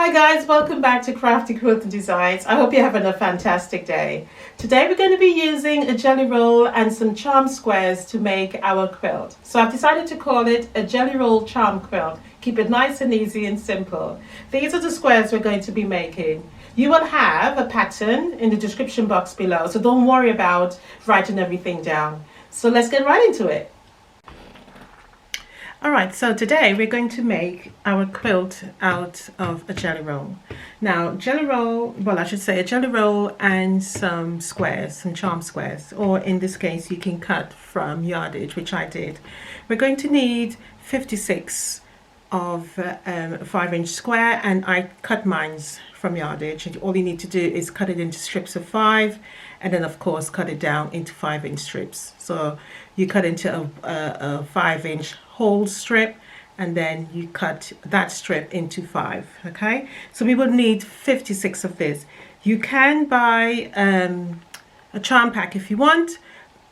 Hi guys, welcome back to Crafty Quilting Designs. I hope you're having a fantastic day. Today we're going to be using a jelly roll and some charm squares to make our quilt. So I've decided to call it a jelly roll charm quilt. Keep it nice and easy and simple. These are the squares we're going to be making. You will have a pattern in the description box below, so don't worry about writing everything down. So let's get right into it. Alright, so today we're going to make our quilt out of a jelly roll. Now, jelly roll, well, I should say a jelly roll and some squares, some charm squares, or in this case you can cut from yardage, which I did. We're going to need 56 of a 5-inch square, and I cut mines from yardage. All you need to do is cut it into strips of 5, and then of course cut it down into 5-inch strips. So you cut into a 5-inch whole strip, and then you cut that strip into 5. Okay, so we will need 56 of this. You can buy a charm pack if you want,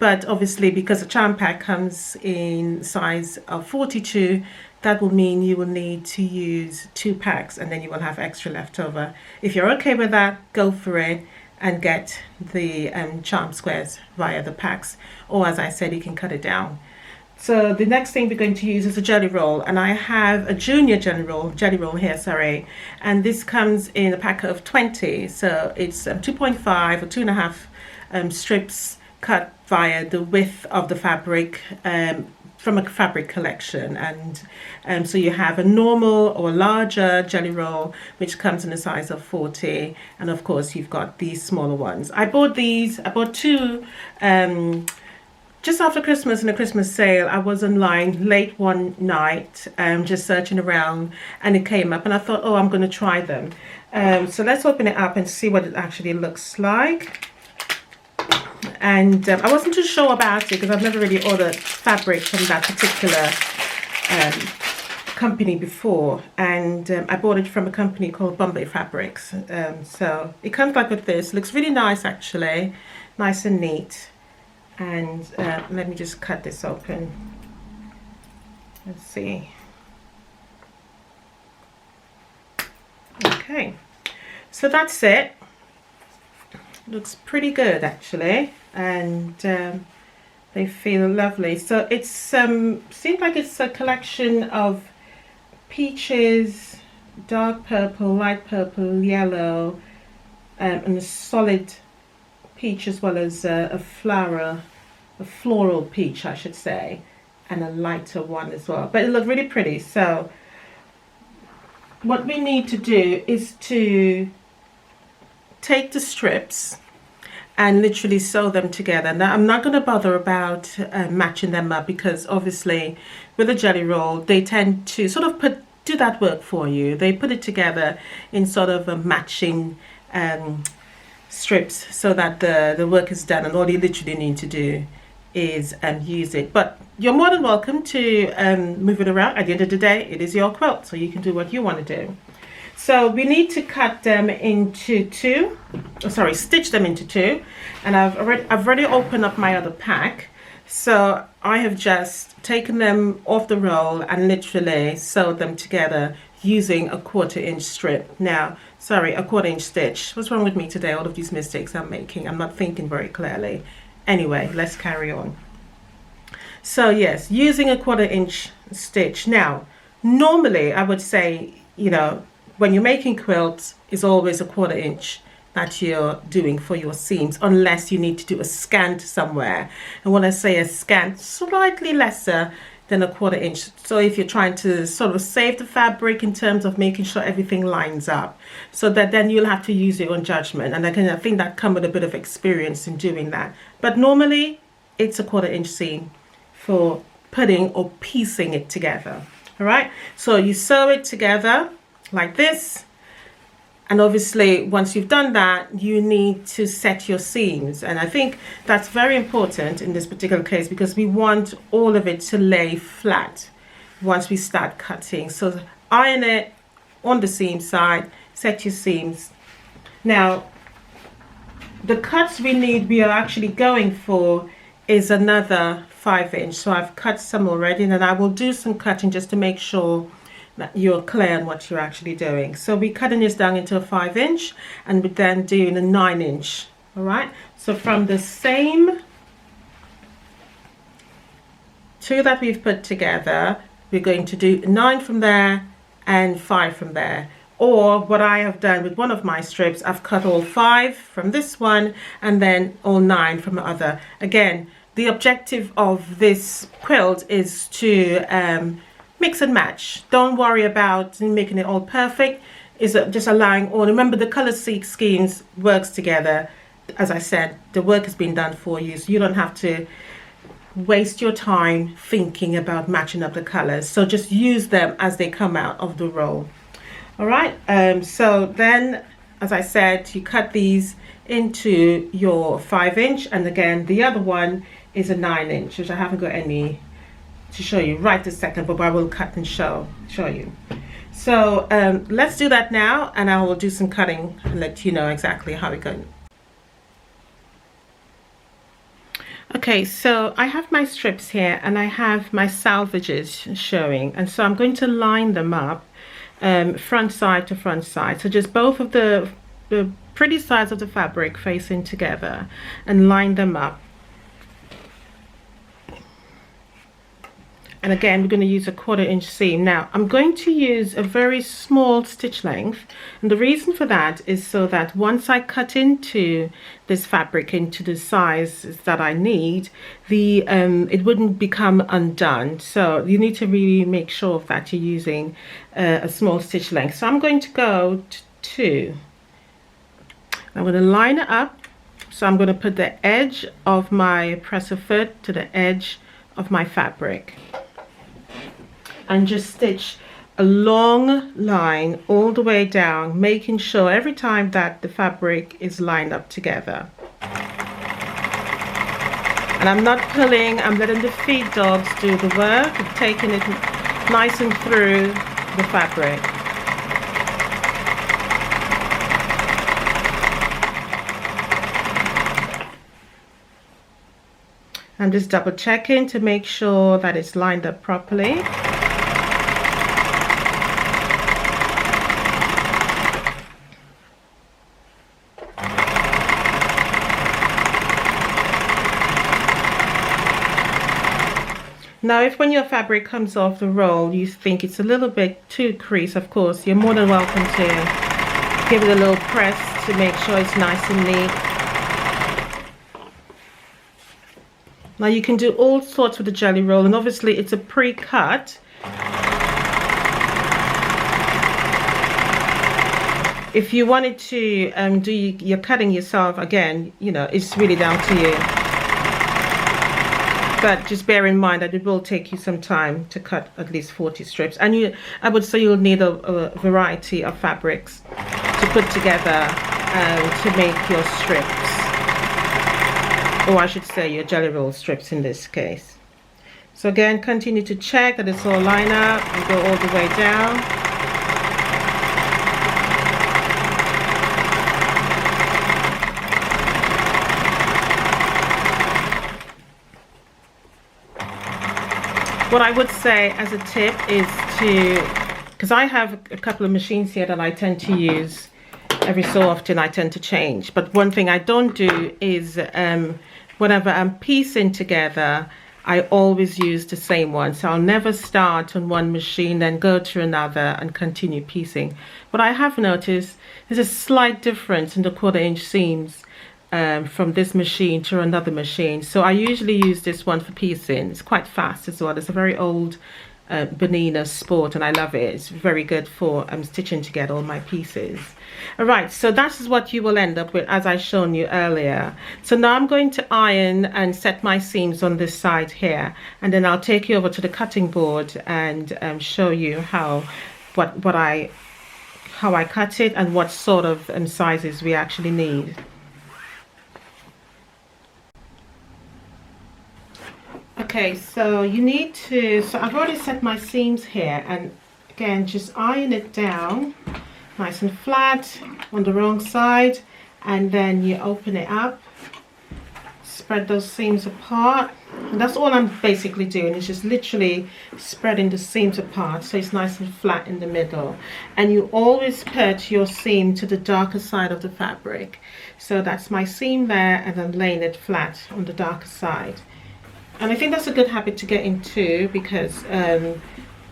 but obviously because a charm pack comes in size of 42, that will mean you will need to use 2 packs, and then you will have extra left over. If you're okay with that, go for it and get the charm squares via the packs, or as I said, you can cut it down. So the next thing we're going to use is a jelly roll, and I have a junior jelly roll here, sorry, and this comes in a pack of 20. So it's 2.5 or 2.5 strips cut via the width of the fabric from a fabric collection, and so you have a normal or larger jelly roll which comes in a size of 40, and of course you've got these smaller ones. I bought 2 just after Christmas in a Christmas sale. I was online late one night just searching around, and it came up and I thought, oh, I'm going to try them. So let's open it up and see what it actually looks like. And I wasn't too sure about it because I've never really ordered fabric from that particular company before, and I bought it from a company called Bombay Fabrics. So it comes like with this. Looks really nice actually, nice and neat. And let me just cut this open. Let's see. Okay, so that's it. Looks pretty good actually, and they feel lovely. So it's seems like it's a collection of peaches, dark purple, light purple, yellow, and a solid peach, as well as a floral peach I should say, and a lighter one as well, but it looked really pretty. So what we need to do is to take the strips and literally sew them together. Now I'm not going to bother about matching them up, because obviously with a jelly roll they tend to sort of do that work for you. They put it together in sort of a matching strips so that the work is done, and all you literally need to do is use it. But you're more than welcome to move it around. At the end of the day, it is your quilt, so you can do what you want to do. So we need to cut them into 2, stitch them into 2, and I've already opened up my other pack. So I have just taken them off the roll and literally sewed them together using a 1/4-inch strip. Now, sorry, a 1/4-inch stitch. What's wrong with me today? All of these mistakes I'm making. I'm not thinking very clearly. Anyway, let's carry on. So yes, using a 1/4-inch stitch. Now, normally I would say, you know, when you're making quilts, it's always a 1/4-inch that you're doing for your seams, unless you need to do a scant somewhere. And when I say a scant, slightly lesser than a 1/4-inch. So if you're trying to sort of save the fabric in terms of making sure everything lines up, so that then you'll have to use your own judgment. And I think that comes with a bit of experience in doing that. But normally it's a 1/4-inch seam for putting or piecing it together. All right, so you sew it together like this, and obviously once you've done that, you need to set your seams, and I think that's very important in this particular case, because we want all of it to lay flat once we start cutting. So iron it on the seam side, set your seams. Now the cuts we are actually going for is another 5-inch. So I've cut some already, and I will do some cutting just to make sure that you're clear on what you're actually doing. So we're cutting this down into a 5-inch, and we're then doing a 9-inch. All right, so from the same two that we've put together, we're going to do 9 from there and 5 from there. Or what I have done with one of my strips, I've cut all 5 from this one and then all 9 from the other. Again, the objective of this quilt is to mix and match. Don't worry about making it all perfect. Is just allowing all. Remember, the color schemes works together. As I said, the work has been done for you, so you don't have to waste your time thinking about matching up the colors. So just use them as they come out of the roll. All right, so then, as I said, you cut these into your 5-inch, and again the other one is a 9-inch, which I haven't got any to show you right this second, but I will cut and show you. So let's do that now, and I will do some cutting and let you know exactly how it goes. Okay, so I have my strips here and I have my salvages showing, and so I'm going to line them up front side to front side. So just both of the pretty sides of the fabric facing together, and line them up. And again, we're going to use a 1/4-inch seam. Now I'm going to use a very small stitch length, and the reason for that is so that once I cut into this fabric into the size that I need, it wouldn't become undone. So you need to really make sure that you're using a small stitch length. So I'm going to go to 2. I'm going to line it up. So I'm going to put the edge of my presser foot to the edge of my fabric, and just stitch a long line all the way down, making sure every time that the fabric is lined up together. And I'm not pulling, I'm letting the feed dogs do the work of taking it nice and through the fabric. I'm just double checking to make sure that it's lined up properly. Now, if when your fabric comes off the roll, you think it's a little bit too creased, of course, you're more than welcome to give it a little press to make sure it's nice and neat. Now, you can do all sorts with the jelly roll, and obviously it's a pre-cut. If you wanted to do your cutting yourself, again, you know, it's really down to you. But just bear in mind that it will take you some time to cut at least 40 strips. And I would say you'll need a variety of fabrics to put together to make your strips. Or I should say your jelly roll strips in this case. So again, continue to check that it's all lined up and go all the way down. What I would say as a tip is because I have a couple of machines here that I tend to use every so often, I tend to change. But one thing I don't do is whenever I'm piecing together, I always use the same one. So I'll never start on one machine, then go to another and continue piecing. What I have noticed is a slight difference in the 1/4-inch seams from this machine to another machine. So I usually use this one for piecing. It's quite fast as well. It's a very old Benina Sport, and I love it. It's very good for stitching together all my pieces. All right, so that is what you will end up with, as I shown you earlier. So now I'm going to iron and set my seams on this side here, and then I'll take you over to the cutting board and show you how I cut it and what sort of sizes we actually need. Okay, so you need to, so I've already set my seams here, and again, just iron it down nice and flat on the wrong side, and then you open it up, spread those seams apart, And that's all I'm basically doing, is just literally spreading the seams apart so it's nice and flat in the middle. And you always put your seam to the darker side of the fabric. So that's my seam there, and I'm laying it flat on the darker side. And I think that's a good habit to get into, because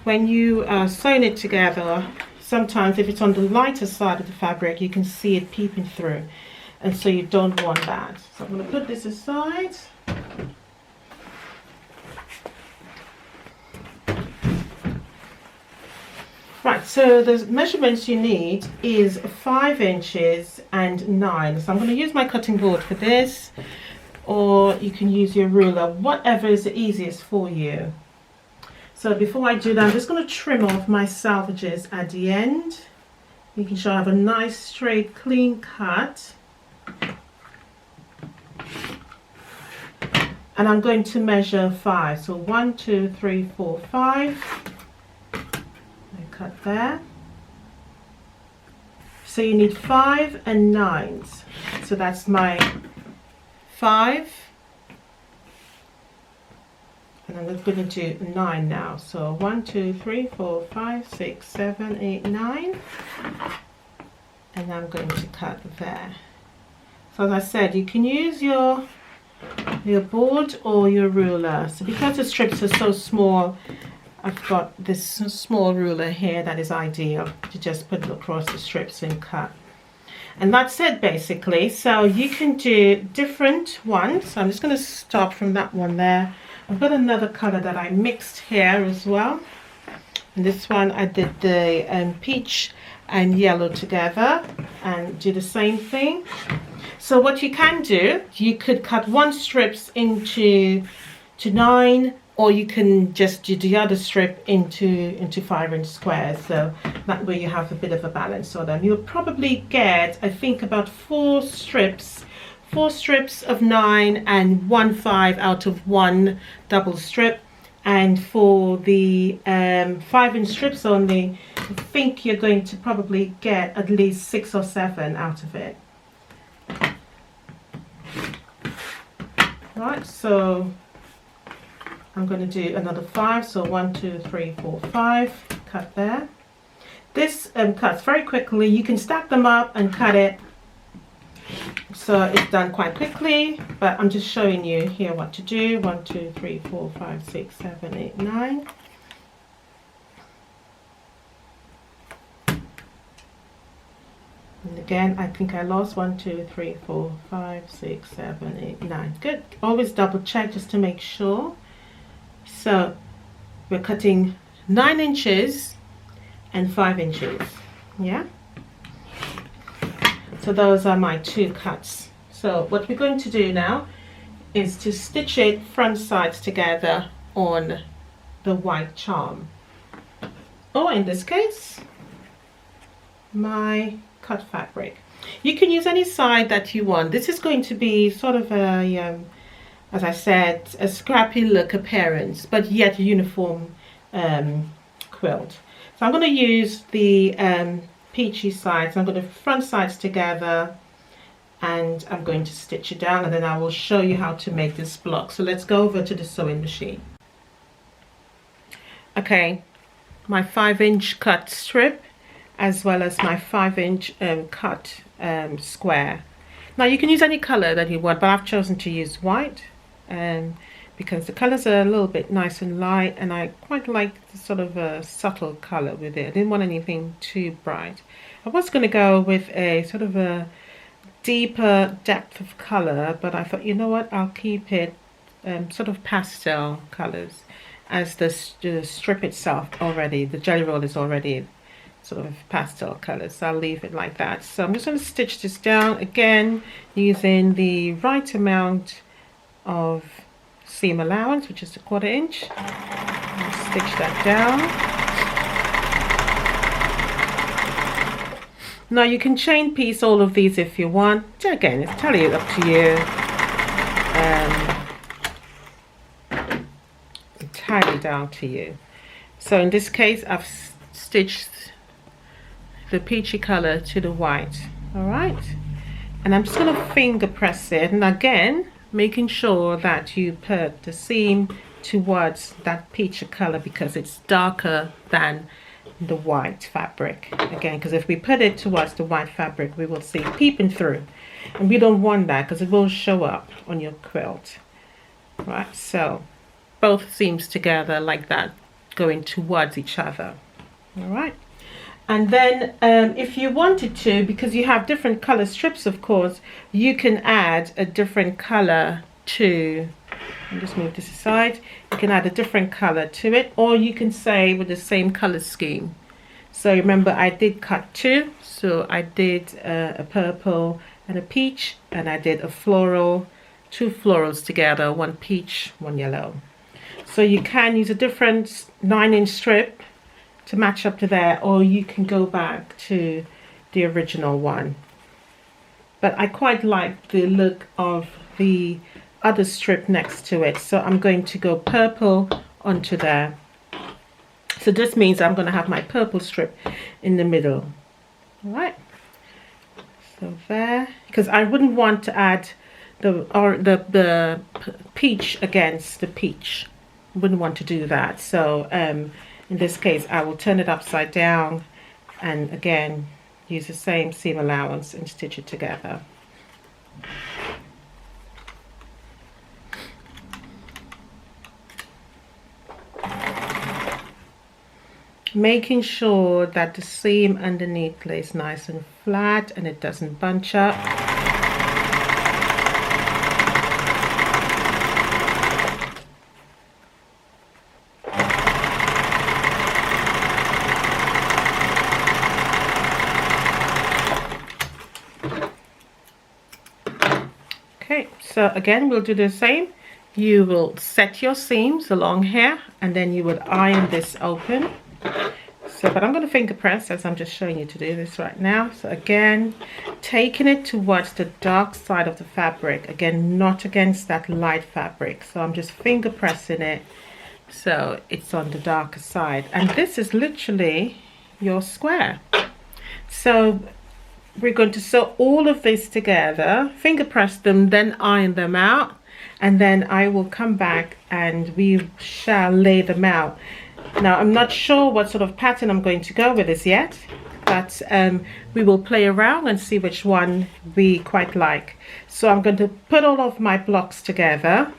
when you are sewing it together, sometimes if it's on the lighter side of the fabric, you can see it peeping through. And so you don't want that. So I'm going to put this aside. Right, so the measurements you need is 5 inches and 9. So I'm going to use my cutting board for this, or you can use your ruler, whatever is the easiest for you. So before I do that, I'm just going to trim off my salvages at the end, making sure I have a nice straight clean cut. And I'm going to measure 5. So 1, 2, 3, 4, 5. Cut there. So you need 5 and 9s. So that's my 5, and I'm going to do 9 now. So 1, 2, 3, 4, 5, 6, 7, 8, 9, and I'm going to cut there. So as I said, you can use your board or your ruler. So because the strips are so small, I've got this small ruler here that is ideal to just put it across the strips and cut. And that's it basically. So you can do different ones. So I'm just going to stop from that one there. I've got another color that I mixed here as well. And this one I did the peach and yellow together and do the same thing. So what you can do, you could cut one strips into 9, or you can just do the other strip into 5-inch squares. So that way you have a bit of a balance on them. You'll probably get, I think, about 4 strips of 9 and 1 5 out of 1 double strip. And for the 5-inch strips only, I think you're going to probably get at least 6 or 7 out of it. Right, so I'm going to do another 5, so 1, 2, 3, 4, 5, cut there. This cuts very quickly. You can stack them up and cut it, so it's done quite quickly, but I'm just showing you here what to do. 1, 2, 3, 4, 5, 6, 7, 8, 9. And again, I think I lost 1, 2, 3, 4, 5, 6, 7, 8, 9. Good. Always double check just to make sure. So we're cutting 9 inches and 5 inches. Yeah. So those are my 2 cuts. So what we're going to do now is to stitch it front sides together on the white charm, or in this case, my cut fabric. You can use any side that you want. This is going to be sort of a as I said, a scrappy look appearance, but yet a uniform quilt. So I'm going to use the peachy sides. I'm going to front sides together, and I'm going to stitch it down, and then I will show you how to make this block. So let's go over to the sewing machine. Okay, my 5-inch cut strip, as well as my 5-inch cut square. Now you can use any color that you want, but I've chosen to use white. Because the colors are a little bit nice and light, and I quite like the sort of a subtle color with it. I didn't want anything too bright. I was going to go with a sort of a deeper depth of color, but I thought, you know what, I'll keep it sort of pastel colors, as the strip itself already, the jelly roll is already sort of pastel colors, so I'll leave it like that. So I'm just going to stitch this down again using the right amount of seam allowance, which is a 1/4 inch. I'll stitch that down. Now you can chain piece all of these if you want. Again, it's totally up to you. Entirely down to you. So in this case, I've stitched the peachy color to the white. All right, and I'm just going to finger press it, and again making sure that you put the seam towards that peach color because it's darker than the white fabric. Again, because if we put it towards the white fabric, we will see peeping through, and we don't want that because it will show up on your quilt. Right, so both seams together like that, going towards each other. All right, and then if you wanted to, because you have different color strips, of course, you can add a different color to, I'll just move this aside, you can add a different color to it, or you can say with the same color scheme. So remember, I did cut two, so I did a purple and a peach, and I did a floral, two florals together, one peach, one yellow. So you can use a different 9-inch strip to match up to there, or you can go back to the original one. But I quite like the look of the other strip next to it, so I'm going to go purple onto there. So this means I'm going to have my purple strip in the middle. All right, so there, because I wouldn't want to add the peach against the peach. Wouldn't want to do that. So in this case, I will turn it upside down and again use the same seam allowance and stitch it together. Making sure that the seam underneath lays nice and flat and it doesn't bunch up. Okay, so again we'll do the same. You will set your seams along here and then you would iron this open. So, but I'm going to finger press as I'm just showing you to do this right now. So again, taking it towards the dark side of the fabric, again not against that light fabric. So I'm just finger pressing it so it's on the darker side, and this is literally your square. So we're going to sew all of this together, finger press them, then iron them out, and then I will come back and we shall lay them out. Now I'm not sure what sort of pattern I'm going to go with this yet, but we will play around and see which one we quite like. So I'm going to put all of my blocks together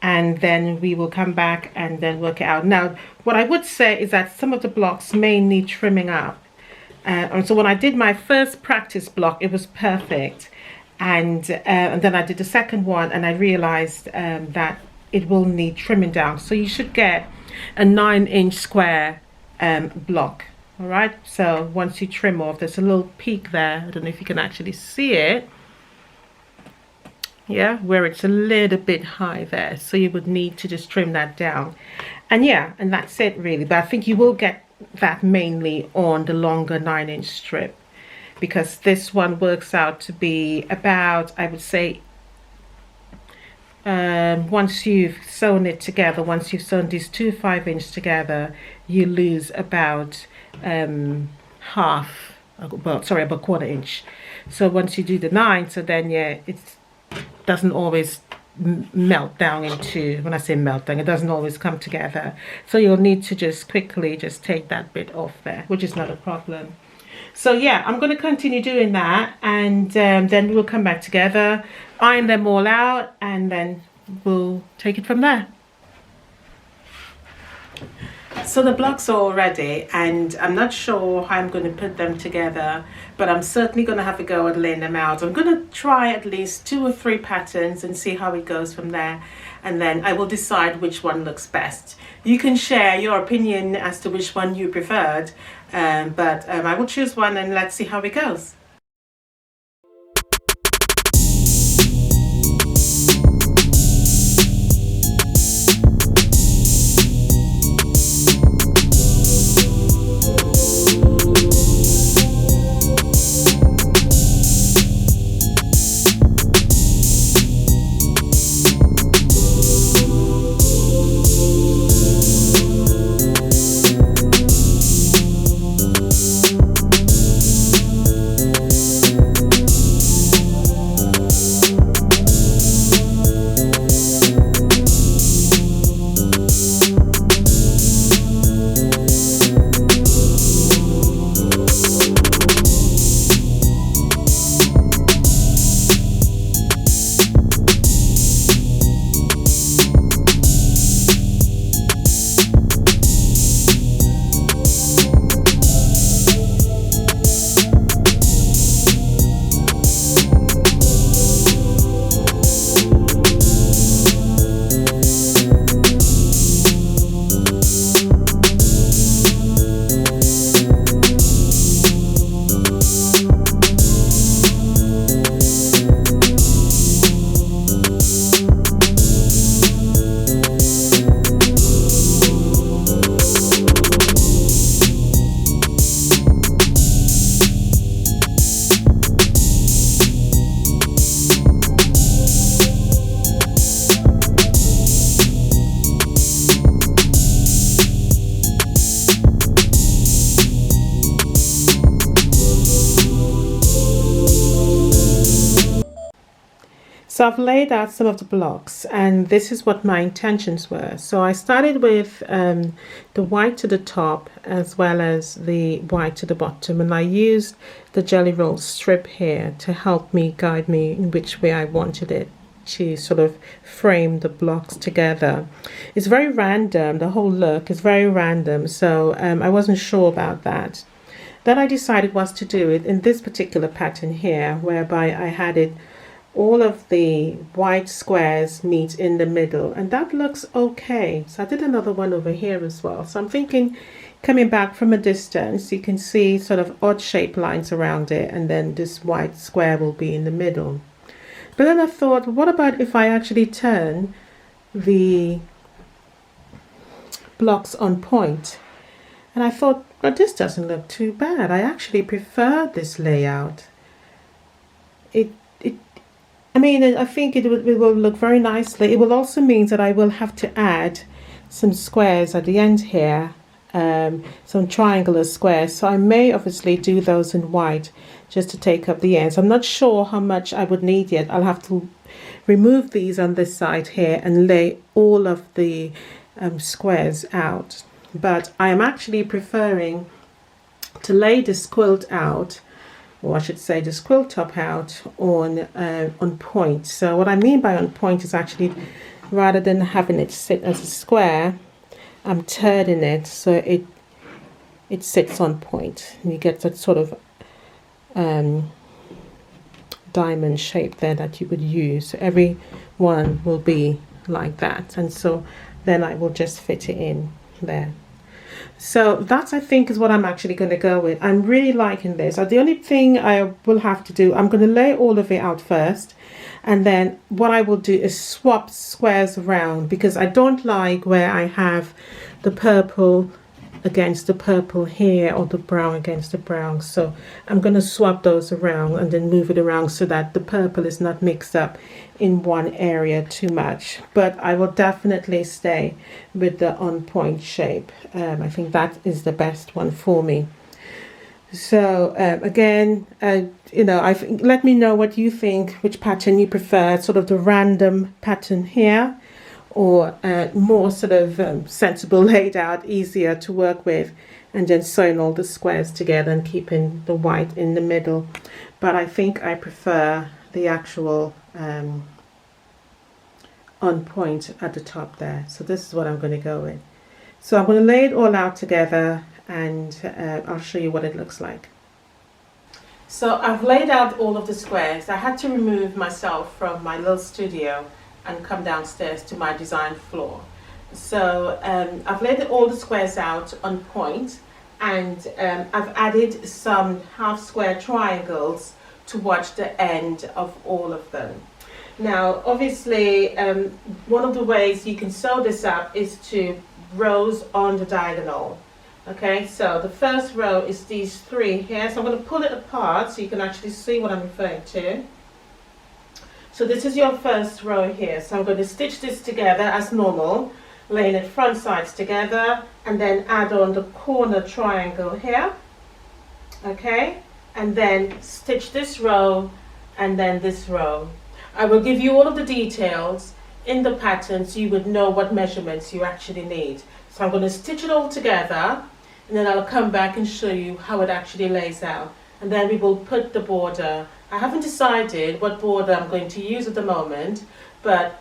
and then we will come back and then work it out. Now what I would say is that some of the blocks may need trimming up. And so when I did my first practice block, it was perfect, and then I did the second one and I realized that it will need trimming down. So you should get a 9-inch square block. All right, so once you trim off, there's a little peak there, I don't know if you can actually see it, yeah, where it's a little bit high there, so you would need to just trim that down. And yeah, and that's it really. But I think you will get that mainly on the longer 9-inch strip, because this one works out to be about, I would say, once you've sewn it together, once you've sewn these two 5-inch together, you lose about half, well, sorry, about 1/4 inch. So once you do the 9, so then yeah, it doesn't always melt down into, when I say melt down, it doesn't always come together. So you'll need to just quickly just take that bit off there, which is not a problem. So yeah, I'm going to continue doing that, and then we'll come back together, iron them all out, and then we'll take it from there. So the blocks are all ready, and I'm not sure how I'm going to put them together, but I'm certainly going to have a go at laying them out. I'm going to try at least 2 or 3 patterns and see how it goes from there, and then I will decide which one looks best. You can share your opinion as to which one you preferred, but I will choose one and let's see how it goes. So I've laid out some of the blocks, and this is what my intentions were. So I started with the white to the top as well as the white to the bottom, and I used the jelly roll strip here to help me guide me in which way I wanted it to sort of frame the blocks together. It's very random, the whole look is very random, so I wasn't sure about that. Then I decided was to do it in this particular pattern here, whereby I had it all of the white squares meet in the middle, and that looks okay. So I did another one over here as well. So I'm thinking, coming back from a distance, you can see sort of odd shape lines around it, and then this white square will be in the middle. But then I thought, what about if I actually turn the blocks on point? And I thought, well, this doesn't look too bad. I actually prefer this layout. I think it will look very nicely. It will also mean that I will have to add some squares at the end here, some triangular squares. So I may obviously do those in white just to take up the ends. I'm not sure how much I would need yet. I'll have to remove these on this side here and lay all of the squares out. But I am actually preferring to lay this quilt out, or I should say this quilt top out on point. So what I mean by on point is actually, rather than having it sit as a square, I'm turning it so it sits on point, and you get that sort of diamond shape there that you would use. So every one will be like that, and so then I will just fit it in there. So that, I think, is what I'm actually going to go with. I'm really liking this. The only thing I will have to do, I'm going to lay all of it out first, and then what I will do is swap squares around, because I don't like where I have the purple against the purple here, or the brown against the brown. So I'm going to swap those around and then move it around so that the purple is not mixed up in one area too much. But I will definitely stay with the on point shape. I think that is the best one for me. So again, let me know what you think, which pattern you prefer, sort of the random pattern here, or more sort of sensible laid out, easier to work with, and then sewing all the squares together and keeping the white in the middle. But I think I prefer the actual on point at the top there. So this is what I'm going to go with. So I'm going to lay it all out together, and I'll show you what it looks like. So I've laid out all of the squares. I had to remove myself from my little studio and come downstairs to my design floor. So I've laid all the squares out on point, and I've added some half square triangles towards the end of all of them. Now obviously one of the ways you can sew this up is to rows on the diagonal. Okay, so the first row is these three here, so I'm going to pull it apart so you can actually see what I'm referring to. So this is your first row here. So I'm going to stitch this together as normal, laying it front sides together, and then add on the corner triangle here. Okay, and then stitch this row and then this row. I will give you all of the details in the pattern so you would know what measurements you actually need. So I'm going to stitch it all together, and then I'll come back and show you how it actually lays out. And then we will put the border. I haven't decided what border I'm going to use at the moment, but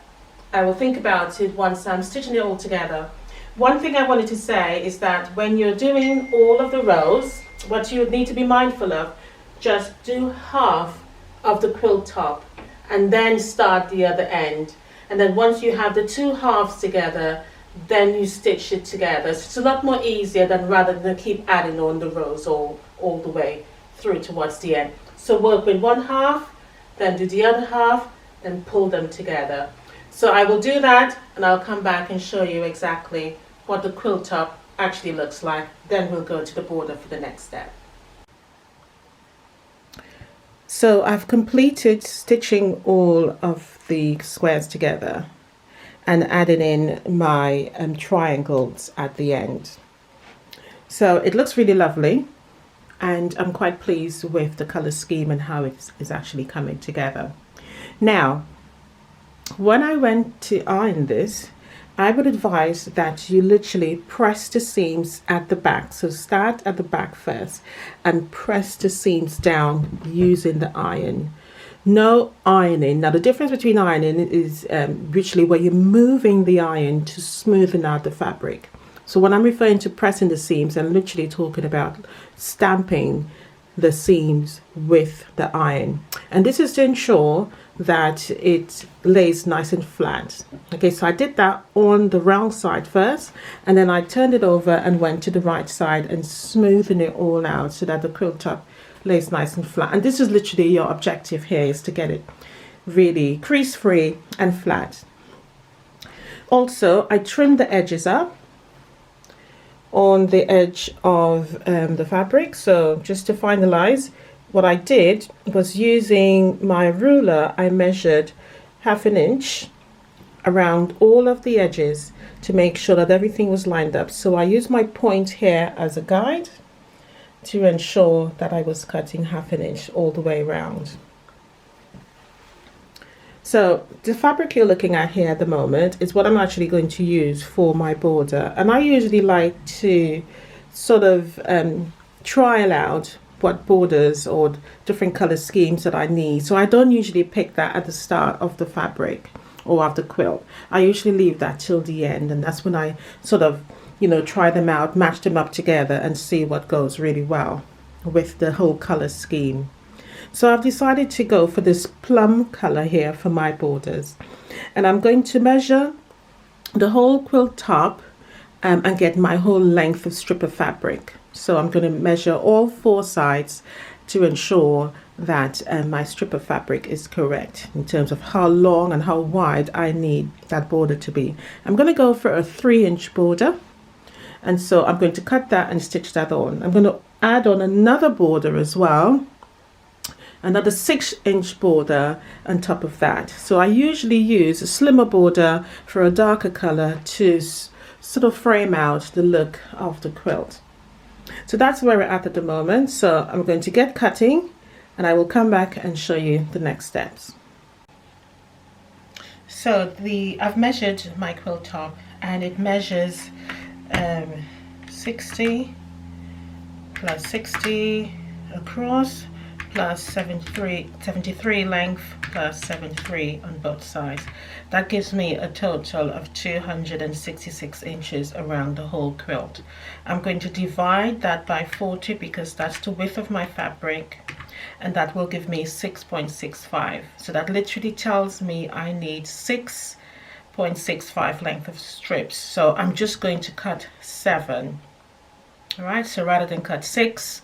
I will think about it once I'm stitching it all together. One thing I wanted to say is that when you're doing all of the rows, what you need to be mindful of, just do half of the quilt top and then start the other end. And then once you have the two halves together, then you stitch it together. So it's a lot more easier than rather than keep adding on the rows all the way through towards the end. So work with one half, then do the other half, then pull them together. So I will do that, and I'll come back and show you exactly what the quilt top actually looks like. Then we'll go to the border for the next step. So I've completed stitching all of the squares together and added in my triangles at the end. So it looks really lovely, and I'm quite pleased with the color scheme and how it is actually coming together. Now, when I went to iron this, I would advise that you literally press the seams at the back. So start at the back first and press the seams down using the iron. No ironing. Now the difference between ironing is literally where you're moving the iron to smoothen out the fabric. So when I'm referring to pressing the seams, I'm literally talking about stamping the seams with the iron. And this is to ensure that it lays nice and flat. Okay, so I did that on the wrong side first, and then I turned it over and went to the right side and smoothen it all out so that the quilt top lays nice and flat. And this is literally your objective here, is to get it really crease free and flat. Also, I trimmed the edges up on the edge of the fabric. So just to finalize, what I did was, using my ruler, I measured 1/2 inch around all of the edges to make sure that everything was lined up. So I used my point here as a guide to ensure that I was cutting 1/2 inch all the way around. So the fabric you're looking at here at the moment is what I'm actually going to use for my border. And I usually like to sort of trial out what borders or different color schemes that I need. So I don't usually pick that at the start of the fabric or of the quilt. I usually leave that till the end, and that's when I sort of, you know, try them out, match them up together and see what goes really well with the whole color scheme. So I've decided to go for this plum color here for my borders, and I'm going to measure the whole quilt top and get my whole length of strip of fabric. So I'm going to measure all 4 sides to ensure that my strip of fabric is correct in terms of how long and how wide I need that border to be. I'm going to go for a 3-inch border, and so I'm going to cut that and stitch that on. I'm going to add on another border as well, another 6-inch border on top of that. So I usually use a slimmer border for a darker color to sort of frame out the look of the quilt. So that's where we're at the moment. So I'm going to get cutting, and I will come back and show you the next steps. So I've measured my quilt top, and it measures 60 plus 60 across plus 73 length plus 73 on both sides. That gives me a total of 266 inches around the whole quilt. I'm going to divide that by 40 because that's the width of my fabric, and that will give me 6.65. So that literally tells me I need 6.65 length of strips. So I'm just going to cut 7. All right, so rather than cut 6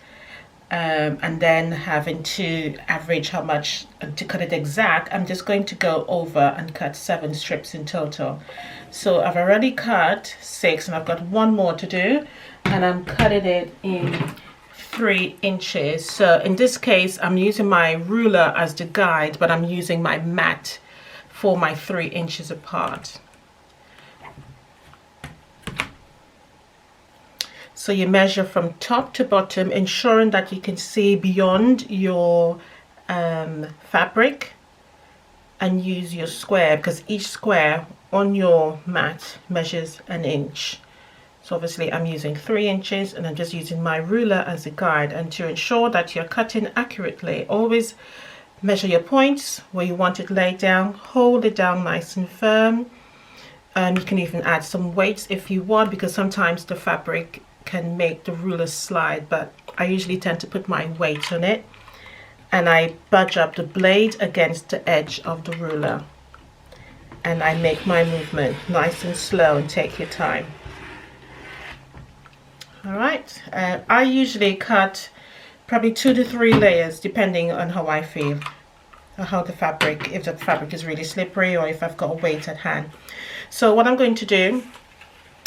and then having to average how much to cut it exact, I'm just going to go over and cut 7 strips in total. So I've already cut 6, and I've got 1 more to do, and I'm cutting it in 3 inches. So in this case, I'm using my ruler as the guide, but I'm using my mat for my 3 inches apart. So you measure from top to bottom, ensuring that you can see beyond your fabric, and use your square, because each square on your mat measures 1 inch. So obviously I'm using 3 inches, and I'm just using my ruler as a guide. And to ensure that you're cutting accurately, always measure your points where you want it laid down, hold it down nice and firm. You can even add some weights if you want, because sometimes the fabric can make the ruler slide, but I usually tend to put my weight on it, and I budge up the blade against the edge of the ruler, and I make my movement nice and slow, and take your time. All right, I usually cut probably 2 to 3 layers depending on how I feel, or how the fabric, if the fabric is really slippery or if I've got a weight at hand. So what I'm going to do,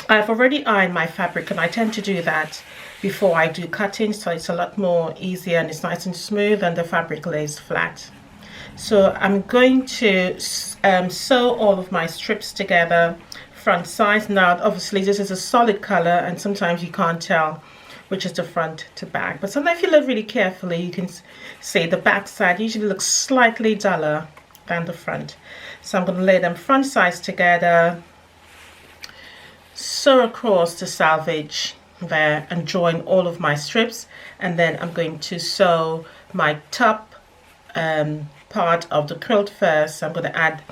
I've already ironed my fabric, and I tend to do that before I do cutting, so it's a lot more easier and it's nice and smooth, and the fabric lays flat. So I'm going to sew all of my strips together, front sides. Now obviously this is a solid color, and sometimes you can't tell which is the front to back, but sometimes if you look really carefully, you can see the back side usually looks slightly duller than the front. So I'm going to lay them front sides together, sew across the selvage there and join all of my strips, and then I'm going to sew my top part of the quilt first. So I'm going to add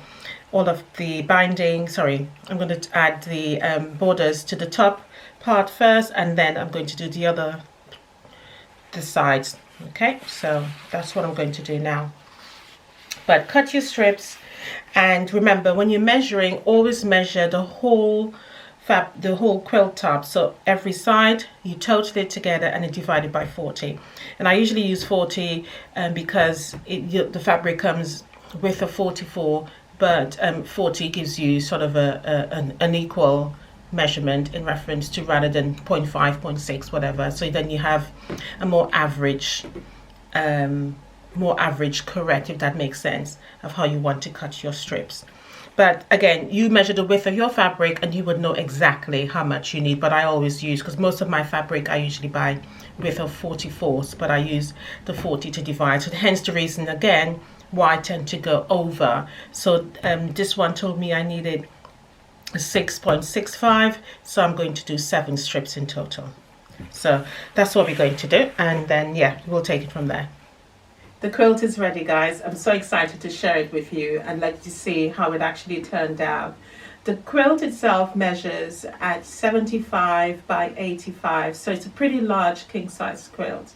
all of the binding, I'm going to add the borders to the top part first, and then I'm going to do the sides. Okay, so that's what I'm going to do now. But cut your strips, and remember, when you're measuring, always measure the whole quilt top. So every side you total it together and then divide it by 40. And I usually use 40 because the fabric comes with a 44, but 40 gives you sort of an equal measurement in reference to, rather than 0.5, 0.6, whatever. So then you have a more average correct, if that makes sense, of how you want to cut your strips. But again, you measure the width of your fabric and you would know exactly how much you need. But I always use, because most of my fabric I usually buy width of 44s, but I use the 40 to divide. So hence the reason again why I tend to go over. So this one told me I needed 6.65, so I'm going to do 7 strips in total. So that's what we're going to do, and then yeah, we'll take it from there. The quilt is ready, guys. I'm so excited to share it with you and let you see how it actually turned out. The quilt itself measures at 75 by 85, so it's a pretty large king-size quilt.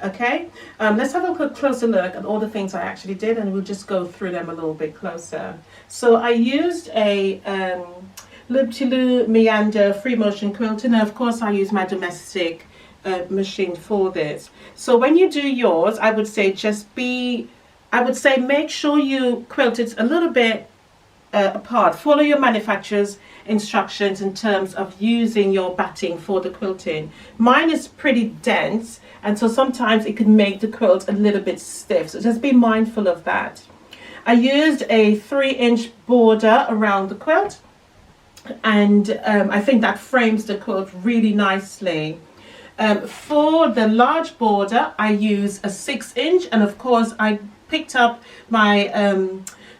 Okay, let's have a closer look at all the things I actually did, and we'll just go through them a little bit closer. So I used a loop-to-loop meander free motion quilt, and of course I use my domestic machine for this. So when you do yours, I would say make sure you quilt it a little bit apart. Follow your manufacturer's instructions in terms of using your batting for the quilting. Mine is pretty dense, and so sometimes it can make the quilt a little bit stiff, so just be mindful of that. I used a 3-inch border around the quilt, and I think that frames the quilt really nicely. For the large border, I use a 6-inch, and of course I picked up my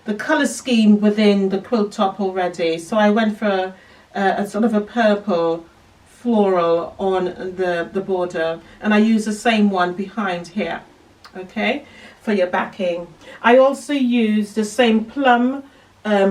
the color scheme within the quilt top already. So I went for a sort of a purple floral on the border, and I use the same one behind here, okay, for your backing. I also use the same plum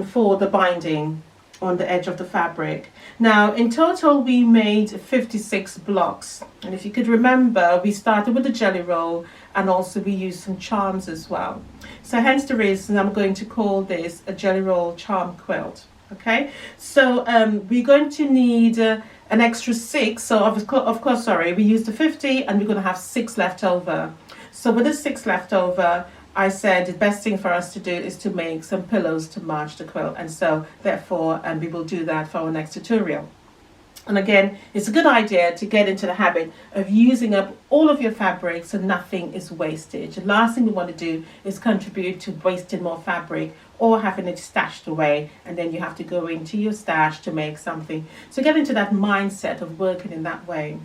for the binding on the edge of the fabric. Now in total we made 56 blocks, and if you could remember, we started with the jelly roll and also we used some charms as well. So hence the reason I'm going to call this a jelly roll charm quilt. Okay, so we're going to need an extra 6, so of course we used the 50 and we're going to have 6 left over. So with the 6 left over, I said the best thing for us to do is to make some pillows to match the quilt, and so therefore we will do that for our next tutorial. And again, it's a good idea to get into the habit of using up all of your fabric so nothing is wasted. The last thing we want to do is contribute to wasting more fabric or having it stashed away, and then you have to go into your stash to make something. So get into that mindset of working in that way.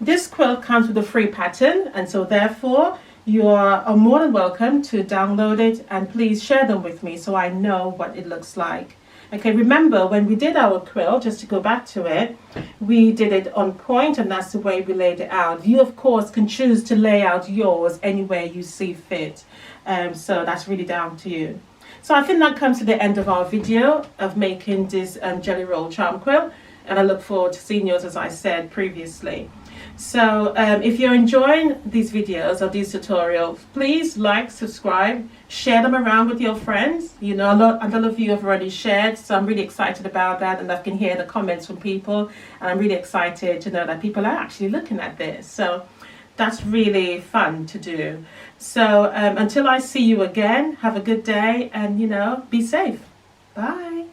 This quilt comes with a free pattern, and so therefore you are more than welcome to download it, and please share them with me so I know what it looks like. Okay, remember when we did our quilt, just to go back to it, we did it on point, and that's the way we laid it out. You of course can choose to lay out yours any way you see fit, so that's really down to you. So I think that comes to the end of our video of making this jelly roll charm quilt, and I look forward to seeing yours, as I said previously. So if you're enjoying these videos or these tutorials, please like, subscribe, share them around with your friends. You know, a lot of you have already shared, so I'm really excited about that, and I can hear the comments from people, and I'm really excited to know that people are actually looking at this. So that's really fun to do. So until I see you again, have a good day, and you know, be safe. Bye.